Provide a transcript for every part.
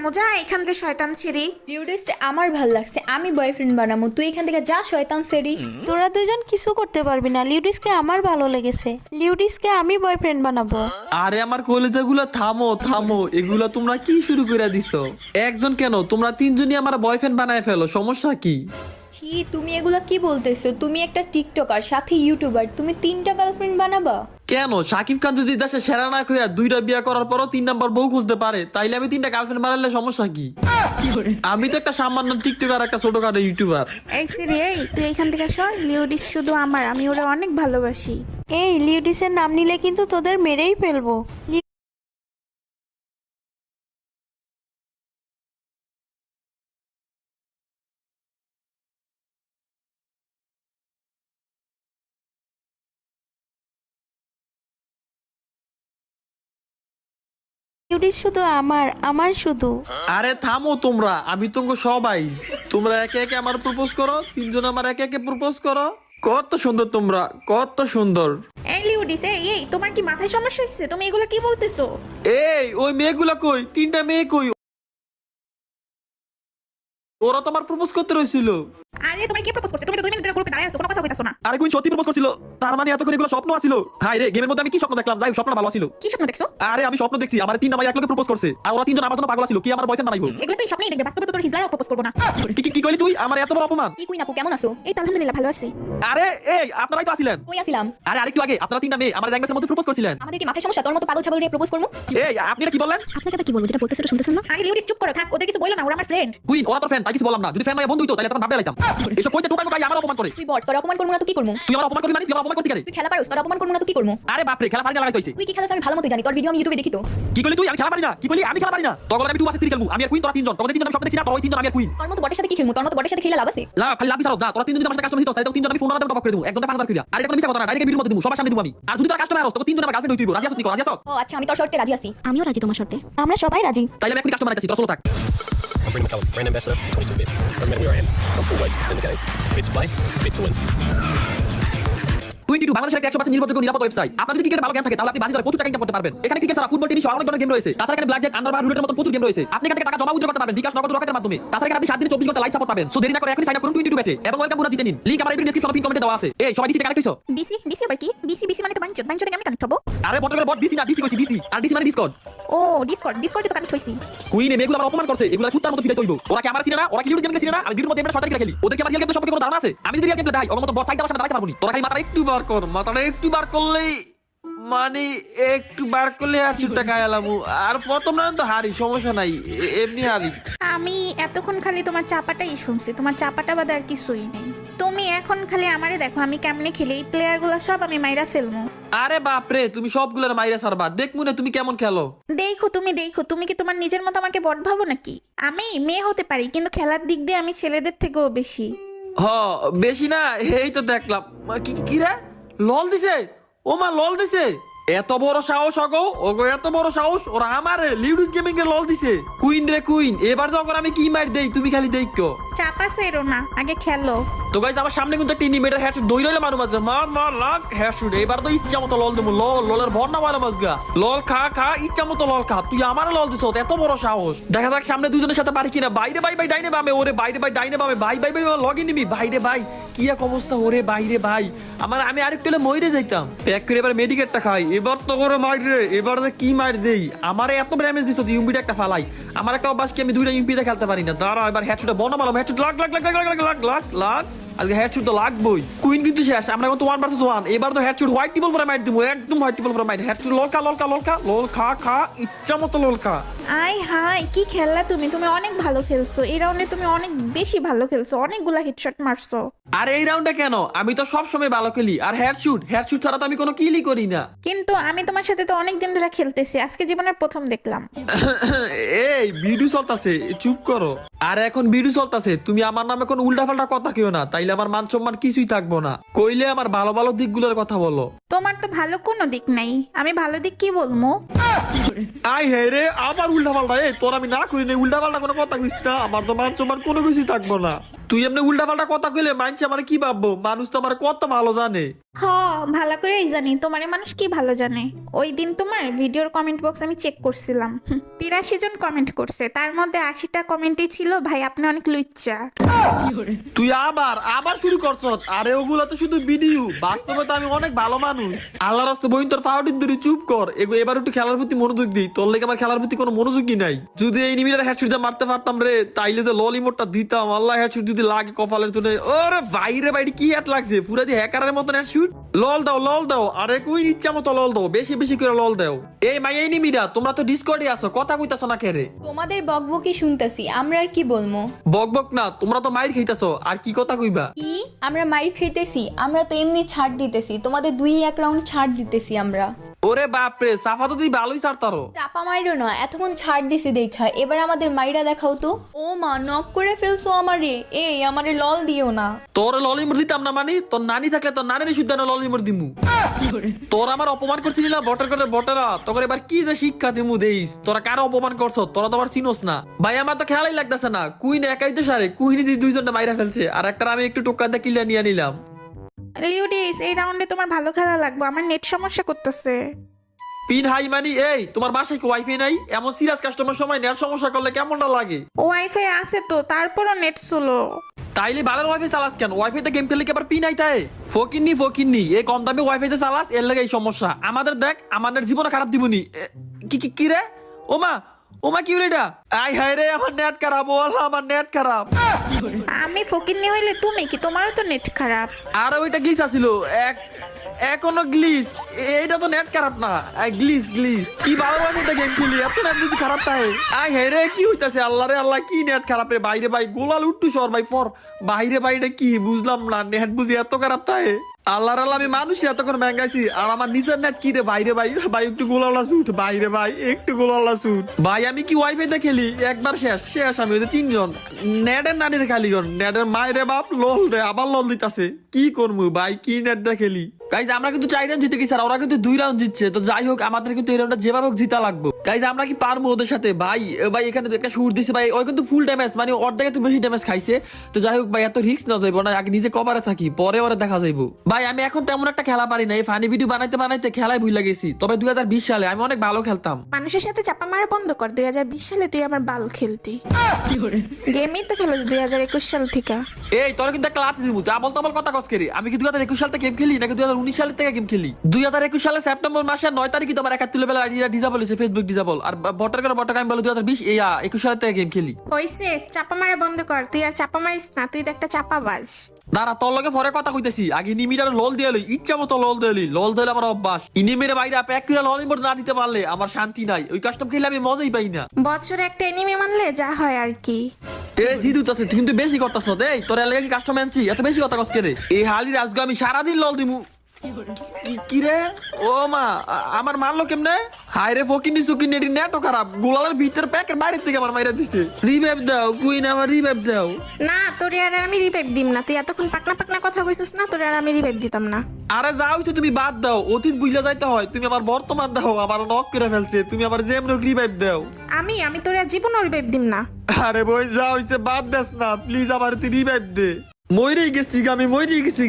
মজা এখান থেকে শয়তান ছেড়ে। লিউডিস্ট আমার ভাল লাগছে, আমি বয়ফ্রেন্ড বানাবো, তুই এখান থেকে যা শয়তান সেরি। তোরা দুজন কিছু করতে পারবি না, লিউডিসকে আমার ভালো লেগেছে, লিউডিসকে আমি বয়ফ্রেন্ড বানাবো। আরে আমার কলিজাগুলো থামো থামো, এগুলা তোমরা কি শুরু করে দিছো? একজন কেন, তোমরা তিনজনই আমার বয়ফ্রেন্ড বানায় ফেলো, সমস্যা কি? ছি, তুমি এগুলা কি বলতেছো? তুমি একটা টিকটকার সাথে ইউটিউবার, তুমি 3টা গার্লফ্রেন্ড বানাবা? কেন শাকিব খান যদি দেশে সেরা না হইয়া 2টা বিয়ে করার পরও 3 নাম্বার বউ খুঁজতে পারে, তাইলে আমি 3টা গার্লফ্রেন্ড বানালে সমস্যা কি? আমি তো একটা সামান্য টিকটকার, একটা ছোটখাটো ইউটিউবার। এই সিরি, এই তুই এখান থেকে সর। লিওডিস শুধু আমার, আমি ওরা অনেক ভালোবাসি। এই লিউডিসের নাম নিলে কিন্তু তোদের মেরেই ফেলবো। লিউডিস শুধু আমার, আমার শুধু। আরে থামো তোমরা, আমি তোমাকে সবাই। তোমরা একে একে আমার প্রপোজ করো, তিনজন আমার একে একে প্রপোজ করো। কত সুন্দর তোমরা, কত সুন্দর। এই লিওডিস, এই তোমার কি মাথায় সমস্যা হচ্ছে? তুমি এগুলো কি বলতেছো? এই ওই মেয়েগুলা কই? 3টা মেয়ে কই? ওরা তো আমার প্রপোজ করতে রইছিল। আরে তোমার কি প্রপোজ করছে? তুমি তো 2 মিনিট ধরে গ্রুপে দাঁড়ায় আছো, কোনো কথা কইতাছো না। আরে কই সত্যি প্রপোজ করছিল? তার মানে এতক্ষণ এগুলো স্বপ্ন আছিল? হাই রে, গেমের মধ্যে আমি কি স্বপ্ন দেখলাম? যাই হোক, স্বপ্নটা ভালো ছিল। কি স্বপ্ন দেখছো? আরে আমি স্বপ্ন দেখছি আমার 3 ভাই এক লগে প্রপোজ করছে, আর ওরা 3জন আমার জন্য পাগল ছিল, কি আমার বয়ফ্রেন্ড বানাইবো। এগুলো তুই স্বপ্নেই দেখবে, বাস্তবে তো তোর হিজলারাও প্রপোজ করবো না। কি কইলি তুই? আমার এত বড় অপমান। কি কুইন আপু, কেমন আছো? এই তো আলহামদুলিল্লাহ ভালো আছি। আরে এই আপনারাই তো আছিলেন। কই আছিলাম? আরে আরেকটু আগে আপনারা 3টা মেয়ে আমার ল্যাঙ্গুয়েজের মধ্যে প্রপোজ করছিলেন। আমাদের কি মাথায় সমস্যা? তোর মতো পাগল ছাগল নিয়ে প্রপোজ করবো? এই আপনি এটা কি বললেন? আপনাকে আবার কি বলবো, যেটা বলতেছে এটা শুনতেছেন না? আরে লিওডিস চুপ করো, থাক, ওদের কিছু বলো না, ওরা আমার ফ্রেন্ড। কুইন ওরা তো ফ্রেন্ড, তাই কিছু বললাম না। যদি ফ্রেন্ড মাইয়া বন্ধু হইতো তাহলে তখন ভাববে লাইতাম। এসব কইতে টোকাই টোকাই আমার অপমান করে। তুই বট, তোর অপমান করবো না তো কি করবো? তুই আমার অপমান করবি মানে? তুই আমার অপমান করতে গেলে? তুই খেলা পারোস, তোর অপমান করবো না তো কি করবো? আরে বাপ রে, খেলা ফাইনাল লাগাইতে হইছে। তুই কি খেলাস আমি ভালো মতোই জানি, তোর ভিডিও আমি ইউটিউবে দেখি তো। কি কইলি তুই? আমি খেলা পারি না? কি কইলি? আমি খেলা পারি না? তখন আমি 2 মাসে সিরিজ খেলবো, আমি আর কুইন, তোরা 3জন। তখন 3জন আমি স্বপ্ন দেখছি না, তোরা ওই 3জন আমি আর কুইন। তোর মতো বটের সাথে কি খেলবো? তোর মতো বটের সাথে খেলে লাভ আছে? লাভ খালি লাভ ছাড়াও, যা তোরা 3জন যদি আমার সাথে কাস্টমার হিতো তাহলে তো 3জন আমি 15,000 টাকা টপ করে দেবো, একজনের 5,000 কইরা। আর এটা কোনো মিছা কথা না, ডাইরেক্ট ভিডিওর মধ্যে দেবো, সবার সামনে দেবো আমি। আর যদি তোরা কাস্টমার আসো তখন 3জন আমার গার্লফ্রেন্ড হইতিব। রাজি আছো? তুই রাজি আছো? ও আচ্ছা, আমি তোর শর্তে রাজি আছি। আমিও রাজি তোমার শর্তে। আমরা সবাই রাজি। তাইলে আমি এখন কাস্টমার আইতাছি, তোরা চলো থাক। I'm Brendan McCullum, brand ambassador, 22-bit. Doesn't matter where I am. I'm always syndicated. Bit to play, bit to win. 22 বাংলাদেশের একটা 100% নির্ভরযোগ্য নিরাপদ ওয়েবসাইট। আপনার যদি ক্রিকেটের ভালো জ্ঞান থাকে তাহলে আপনি বাজি ধরে প্রচুর টাকা ইনকাম করতে পারবেন। এখানে ক্রিকেট ছাড়া ফুটবল, টেনিস সহ অনেক ধরনের গেম রয়েছে। তাছাড়া এখানে ব্ল্যাকজ্যাক, আন্ডারবার, রুলেটের মতো প্রচুর গেম রয়েছে। আপনি এখান থেকে টাকা জমা উইথড্র করতে পারবেন বিকাশ, নগদ, রকেটের মাধ্যমে। তাছাড়া এখানে আপনি 7 দিনে 24 ঘন্টা লাইভ সাপোর্ট পাবেন। সো দেরি না করে এখনই সাইন আপ করুন 22 ব্যাটে এবং ওয়েলকাম বোনাস জিতে নিন। লিংক আমার এই ডেসক্রিপশনে পিন কমেন্টে দেওয়া আছে। এই সবাই ডিসি কানেক্ট হইছো? বিসি আবার কি? বিসি মানে তো বাঞ্চত, বাঞ্চতে আমি কানেক্ট হবো। আরে বটলের বট ডিসি না, ডিসি কইছি ডিসি। আর ডিসি মানে ডিসকর্ড। ও ডিসকর্ডে তো কানেক্ট হইছি। কুইন এগুলো আমার অপমান করছে, এগুলো কুত্তার মতো ফিরে তৈব। ওরা কি আমার চিনে না? ওরা কি লিউডিস গেমকে চিনে না? আমি বিরুর মধ্যে এমনি শয়তানি খেলি। ওদের কি আমার রিয়েল গেম সম্পর্কে কোনো ধারণা আছে? আমি যদি রিয়েল গেমে দেখাই ওর মতো বট সাইড আমার সামনে দাঁড়াতে পারবো না। তোরা খালি মাথাটা একটু বার কর, মাথাটা একটু বার করলেই মানে একটু বার করলে আর চুটটা খায়ালাম। আর প্রথম না তো হারি, সমস্যা নাই, এমনি হারি। আমি এতক্ষণ খালি তোমার চাপাটাই শুনছি, তোমার চাপাটা বাদে আর কিছুই নেই। তুমি এখন খালি আমারে দেখো আমি কেমনে খেলি, এই প্লেয়ারগুলো সব আমি মাইরা ফেলবো। আরে বাপরে, তুমি সবগুলোর মাইরা সারবা, দেখমু না তুমি কেমন খেলো। দেখো তুমি কি তোমার নিজের মতো আমাকে বট ভাবো নাকি? আমি মেয়ে হতে পারি কিন্তু খেলার দিক দিয়ে আমি ছেলেদের থেকেও বেশি। হ বেশি না, এই তো দেখলাম। কি রে, লল দিছে? ও মা, লল দিছে? এত বড় সাহস অগো, ওগো এত বড় সাহস, ওরা আমারে লিউডিস গেমিং এর লল দিছে। কুইন রে কুইন, এবার যখন আমি কি মার দেই তুমি খালি দেখো। চাপা সেরো না, আগে খেলো। তো গাইস আমার সামনে কিন্তু একটা ইনিমেটার হেডশট দই রইলে মারু মাঝে মার লাগ হেডশট। এবার তো ইচ্ছা মতো লল দেবো, ললের ভর না বলে মাঝগা। লল খা ইচ্ছা মতো লল খা। তুই আমারে লল দিছ, এত বড় সাহস। দেখা যাক সামনে দুজনের সাথে পারি কিনা। বাইরে ভাই ডাইনে বামে, ওরে বাইরে ভাই ডাইনে বামে, ভাই লগ ইন নিবি। বাইরে ভাই কি এক অবস্থা, ওরে বাইরে ভাই আমি আরেকটু হলে মইরে যাইতাম। প্যাক করে এবার মেডিকেটটা খাই। এবার তো করে মার রে, এবার যে কি মার দেই। আমারে এত ড্যামেজ দিছ তুই, ইউম্পিটা একটা ফালাই। আমার একটা অভ্যাস কি আমি 2টা ইউম্পিতে খেলতে পারি না। দাঁড়া এবার হেডশটটা বনামালাম, হেডশট লাগ আজকে হেডশট তো লাগবই। কুইন কিন্তু শেষ, আমরা এখন তো 1 ভার্সেস 1। এবার তো হেডশট হোয়াইট টেবল ফরে মাইর দিব, একদম হোয়াইট টেবল ফরে মাইর। হেডশট লল খা ইচ্ছা মতো লল খা। আই হাই কি খেললা তুমি অনেক ভালো খেলছো। এই রাউন্ডে তুমি অনেক বেশি ভালো খেলছো, অনেকগুলা হেডশট মারছো। আর এই রাউন্ডে কেন, আমি তো সব সময় ভালো খেলি। আর হেডশট ছাড়া তো আমি কোনো কিলই করি না। কিন্তু আমি তোমার সাথে তো অনেক দিন ধরে খেলতেছি, আজকে জীবনের প্রথম দেখলাম। এই ভিডিও চলতেছে, চুপ করো। আর এখন ভিডিও চলতেছে, তুমি আমার নামে কোনো উল্টাপাল্টা কথা কেউ না, তাইলে আমার মান সম্মান কিছুই থাকবো না। কইলে আমার ভালো ভালো দিকগুলোর কথা বলো। তোমার তো ভালো কোনো দিক নাই, আমি ভালো দিক কি বলবো? আই হে রে, আমার উল্টাপাল্টা। এই তোর আমি না করি না উল্টাপাল্টা কোনো কথা কইস না, আমার তো মান সম্মান কোনো কিছুই থাকবো না। তুই এমনি উল্টাপাল্টা কথা কইলে মানুষ আমার কি ভাববো? মানুষ তো আমার কত ভালো জানে। হ, ভালো করেই জানি তোমারে মানুষ কি ভালো জানে। ওই দিন তোমার ভিডিওর কমেন্ট বক্স আমি চেক করছিলাম, 83 জন কমেন্ট করছে, তার মধ্যে 80টা কমেন্টই ছিল ভাই আপনি অনেক লুচ্চা। তুই আবার আবার শুরু করছ। আরে ওগুলা তো শুধু ভিডিও, বাস্তবে তো আমি অনেক ভালো মানুষ। আল্লাহর রাস্তা বইন তোর ফাউডিন ধরে চুপ কর। এবার একটু খেলার প্রতি মনোযোগ দিই, তোর লেগে আমার খেলার প্রতি কোনো মনোযোগই নাই। যদি এই নিমিটার হেডশুটটা মারতে পারতাম রে, তাইলে যে লল ইমোটটা দিতাম। আল্লাহ হেডশুট যদি লাগে কপালের জন্য। ওরে বাইরে বাইরে কি হেড লাগছে, পুরা দিয়ে হ্যাকারের মতন হেডশুট। লল দাও। আরে কই ইচ্ছা মতো লল দাও, বেশি বেশি করে লল দাও। এই মাই এই নিমিরা, তোমরা তো ডিসকর্ডে আছো, কথা কইতাছো না কেরে? তোমাদের বকবকি শুনতেছি, আমরা আর কি বলবো? বক না, তোমরা তো মাইর খাইতাছো, আর কি কথা কইবা? কি আমরা মাইর খাইতেছি? আমরা তো এমনি ছাড় দিতেছি, তোমাদের 2-1 রাউন্ড ছাড় দিতেছি আমরা। ওরে বাপরে, সাফা তো তুই ভালোই ছাড়তারো। চাপা মাইরো না, এতক্ষণ ছাড় দিছি দেখা, এবার আমাদের মাইরা দেখাও তো। ও মা, নক করে ফেলছো আমারে। এই আমারে লল দিও না। তোর ললিমর দিতাম না মানে? তোর নানি থাকলে তোর নানির শুদ্ধ ললিমর দিমু। তোর আমার অপমান করছিলি না বটের করে বটেরা, তোর এবার কি যে শিক্ষা দিমু দেইস। তোরা কারো অপমান করছ, তোরা তো আবার চিনোস না। ভাই আমার তো খেয়ালই লাগতেছে না, কুইন একাই তো সারে, কুইনি দি দুইজনটা মাইরা ফেলছে, আর একটা আমি একটু টোক্কাতে কিলা নিয়ে নিলাম। লিউডিস, এই রাউন্ডে তোমার ভালো খেলা লাগবে, আমার নেট সমস্যা করতেছে। পিন হাই মানি, এই তোমার বাসায় কি ওয়াইফাই নাই? এমন সিরিয়াস কাস্টমার সময় নেট সমস্যা করলে কেমনটা লাগে? ওয়াইফাই আছে তো, তারপরও নেট স্লো। তাইলে ভালো ওয়াইফাই চালাস কেন? ওয়াইফাইতে গেম খেললে কি আবার পিন আই তাই? ফকিন্নি এই কম দামে ওয়াইফাইতে চালাস, এর লাগে এই সমস্যা। আমাদের দেখ, আমাদের জীবনে খারাপ দিবনি। কি রে? ওমা কি হলো এটা? আই হায় রে, আমার নেট খারাপ। ও আল্লাহ, আমার নেট খারাপ। আমি ফকিন্নি হইলে তুমি কি? তোমারও তো নেট খারাপ। আর ওইটা গ্লিচ আছিল, এখনো গ্লিচ। এইটা তো নেট খারাপ না, গ্লিচ। কি ভালো ওয়াইফাইতে গেম খেলি, এত নেট যদি খারাপ তাই? আই হায় রে, কি হইতাছে? আল্লাহ রে আল্লাহ, কি নেট খারাপ রে? বাইরে ভাই গোলাল উঠ্টু সর ভাই ফর। বাইরে কি বুঝলাম না, নেট বুঝি এত খারাপ তাই? আল্লাহর আল্লাহ, আমি মানুষ এতক্ষণ ম্যাঙ্গাইছি, আর আমার নিজের নেট কি রে? বাইরে ভাই একটু গোলাল্লা শুট। বাইরে ভাই একটু গোলাল্লা শুট। ভাই আমি কি ওয়াইফাইতে খেলি? একবার শেষ। আমি ওই 3 জন নেটের নানির খালি গন, নেটের মায়ের বাপ লল রে, আবার লল দিতাছে। কি করবো ভাই, কি নেট দা খেলি? গাইজ আমরা কিন্তু 4 রাউন্ড জিতে গেছি, আর ওরা কিন্তু 2 রাউন্ড জিতছে। তো যাই হোক, আমাদের কিন্তু এই রাউন্ডটা যেভাবে হোক জিতা লাগবে। গাইজ আমরা কি পারবো ওদের সাথে? ভাই এখানে একটা শুট দিছে ভাই, ওই কিন্তু ফুল ড্যামেজ, মানে অর্ধেক একটু বেশি ড্যামেজ খাইছে। তো যাই হোক ভাই, এত রিস্ক না যাইবো না, আগে নিজে কভারে থাকি, পরে ওরা দেখা যাইবো। ভাই আমি এখন তেমন একটা খেলা পারি না, এই ফানি ভিডিও বানাইতে খেলায় ভুল লাগেছি। তবে 2020 সালে আমি অনেক ভালো খেলতাম। মানুষের সাথে চাপা মারা বন্ধ কর। 2020 সালে তুই আমার বাল খেলতি, গেমই তো খেলো 2021 সাল থেকে। এই তোর কিন্তু একটা লাথি দিব, তুই আবল তাবল কথা কস করি। আমি কি 2021 সাল থেকে গেম খেলি নাকি 2019 সাল থেকে গেম খেলি? 2021 সালে সেপ্টেম্বর মাসের 9 তারিখে তোমার 71 লেভেল আইডিয়া ডিসেবল হইছে, ফেসবুক ডিসেবল। আর বটার করে বটাকে আমি বলি 2020 21 সাল থেকে গেম খেলি। হইছে, চাপা মারা বন্ধ কর। তুই আর চাপা মারিস না, তুই তো একটা চাপাবাজ। দাঁড়া, তোর লগে পরে কথা কইতেছি, আগে নিমিটার লল দিয়ে লই। ইচ্ছা মতো লল দিলি, লল দিলে আমার অভ্যাস। ইনিমের বাইরে প্যাক করে লল ইমোট না দিতে পারলে আমার শান্তি নাই। ওই কাস্টম খেলে আমি মজাই পাই না। বছরে একটা এনিমি মানলে যা হয় আর কি। এ জিদুত আছে, তুই কিন্তু বেশি করতাছ। এই তোর এলাকায় কি কাস্টম আনছি? এত বেশি কথা কস রে? এই হালির আজকে আমি সারাদিন লল দিমু। কি রে? ও মা, আমার মারলো কেমনে? হায় রে ফকিনি সুকিনি, এটি নেটও খারাপ। গোলালের ভিতর প্যাকের বাইরে থেকে আমার মাইরা দিছে। রিভাইভ দাও কুইন, আমার রিভাইভ দাও। না, তোরে আর আমি রিভাইভ দিম না। তুই এতক্ষণ পাকনা কথা কইছস না, তোরে আর আমি রিভাইভ দিতাম না। আরে যা হইছে তুমি বাদ দাও, অতীত বুঝলে যাইতে হয়। তুমি আমার বর্তমান দাও, আমার নক করে ফেলছে। তুমি আবার যেমন রিভাইভ দাও। আমি তোরে আর জীবনও রিভাইভ দিম না। আরে বই যা হইছে বাদ দেস না প্লিজ, আমার তুই রিভাইভ দে। মইরেই গেছি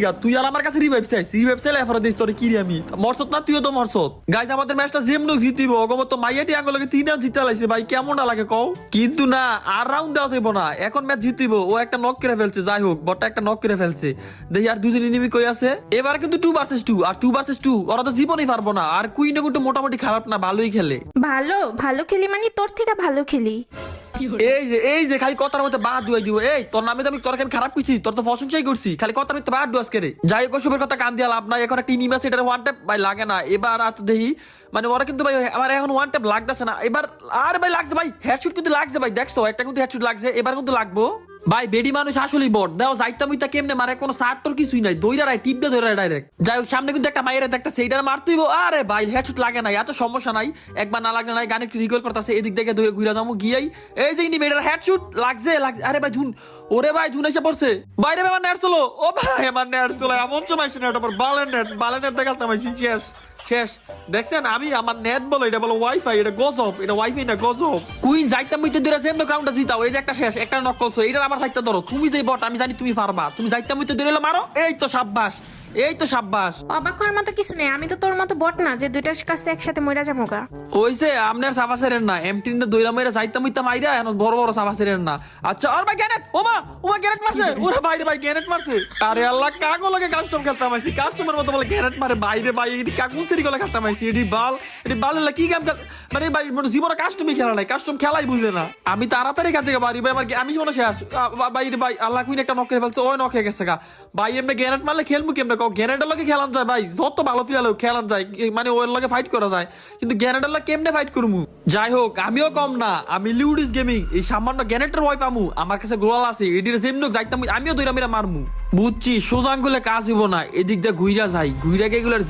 গা, তুই আর আমার কাছে রিভাইভ চাইছিস। রিভাইভ চাইলে এফারে দিস তোরে কি রে? আমি মরছত না, তুইও তো মরছত। গাইজ আমাদের ম্যাচটা যেমন জিতিব, অগমত তো মাইয়াটি আঙ্গলকে 3 রাউন্ড জিতে লাইছে ভাই, কেমন না লাগে কও? কিন্তু না, আর রাউন্ড দেওয়া যাইব না, এখন ম্যাচ জিতিব। ও একটা নক করে ফেলছে, যাই হোক বটটা একটা নক করে ফেলছে। দেখি আর 2 জন এনিমি কই আছে। এবার কিন্তু 2 ভার্সেস 2, আর 2 ভার্সেস 2 ওরা তো জীবনই পারবো না। আর কুইনও কিন্তু মোটামুটি খারাপ না, ভালোই খেলে। ভালো খেলি মানে তোর থেকে ভালো খেলি। এই যে খালি কথার মধ্যে বাদ দুয়াই দিব। এই তোর নামে তো আমি তোর খারাপ কইছি, তোর তো প্রশংসাই করছি, খালি কথার মধ্যে বাদ দুয়াস করে। যাই হোক ওসবের কথা কান দিয়া লাভ নাই। এখন একটা ইনিমি আছে, এটার ওয়ান ট্যাপ ভাই লাগে না। এবার আর দেখি, মানে ওরা কিন্তু ভাই আমার এখন ওয়ান ট্যাপ লাগতেছে না। এবার আর ভাই লাগছে ভাই, হেডশুট কিন্তু লাগছে ভাই, দেখছো একটা কিন্তু হেডশুট লাগছে। এবার কিন্তু লাগবো ভাই। বেডি মানুষ আসলেই বট। দাও যাইতাম উইতা কেমনে মারে, কোনো সার তোর কিছুই নাই, দইরা রায় টিপটা ধরে ডাইরেক্ট। যাই হোক সামনে কিন্তু একটা মাইরে দেখতে, সেইটার মারতেইব। আরে ভাই হেডশুট লাগে নাই, এত সমস্যা নাই। একবার না লাগলে নাই, গান একটু রিকল করতেছে, এদিক থেকে ঘুরে যাবো গিয়েই। এই যে ইনি মেয়েটার হেডশুট লাগছে। আরে ভাই ঝুন, ওরে ভাই ঝুন এসে পড়ছে। বাইরে আমার নেট চলো। ও ভাই আমার নেট চলো, এমন চমাইছি নেট, আবার বালের নেট দেখালতাম শেষ দেখছেন। আমি আমার নেট বলো, এটা বলো ওয়াইফাই, এটা গজব, এটা ওয়াইফাই না গজব। কুইন যাইতাম বইতে দিরা যেমন কাউন্টটা জিতাও। এই যে একটা শেষ, একটা নক করছো, এটা আমার সাইডটা ধরো। তুমি যে বট আমি জানি তুমি পারবা, তুমি যাইতাম বইতে দিলে মারো। এই তো সাব্বাস, এই তো সাব্বাস। অবাক হওয়ার মতো কিছু নেই, আমি তো তোর মতো বট না যে দুইটার কাছে একসাথে মইরা যাবো গা। ওইসে আপনার সাবাসের না এমটিন দইলা মেরে যাইতাম ইতাম আইরা এখন বড় বড় সাবাসের না। আচ্ছা আর ভাই গ্যানেট, ওমা গ্যানেট মারছে, ওরে বাইরে ভাই গ্যানেট মারছে। আরে আল্লাহ কাগো লাগে কাস্টম খেলতাম আইছি, কাস্টমার মতো বলে গ্যানেট মারে বাইরে ভাই, এটি কাকুন সিরি গলা খেলতাম আইছি, এটি বাল কি গেম মানে ভাই জীবনে কাস্টমই খেলা নাই, কাস্টম খেলাই বুঝলে না। আমি তাড়াতাড়ি খাতে পারি ভাই, আমার আমি মনে শেষ ভাই রে ভাই, আল্লাহ কুইন একটা নক করে ফেলছে, ওই নক হয়ে গেছে গা ভাই। এমনি গ্যানেট মারলে খেলবো কেমনে কও, গ্যানেটের লগে খেলান যায় ভাই, যত ভালো ফিলালে খেলান যায়, মানে ওর লগে ফাইট করা যায়, কিন্তু গ্যানেটের লগে কেমনে ফাইট করবো। যাই হোক আমিও কম না, আমি লিউডিস গেমিং, এই সামান্য গ্যানেটের ভয় পামু, আমার কাছে গ্লোয়াল আছে, এটির যেমন যাইতাম আমিও দইরা মেরা মারমু। বুঝছি সোজা আঙ্গুলে কাজ হইব না, এদিক দিয়ে ঘুইরা যাই, ঘুইরা গিয়ে এগুলোর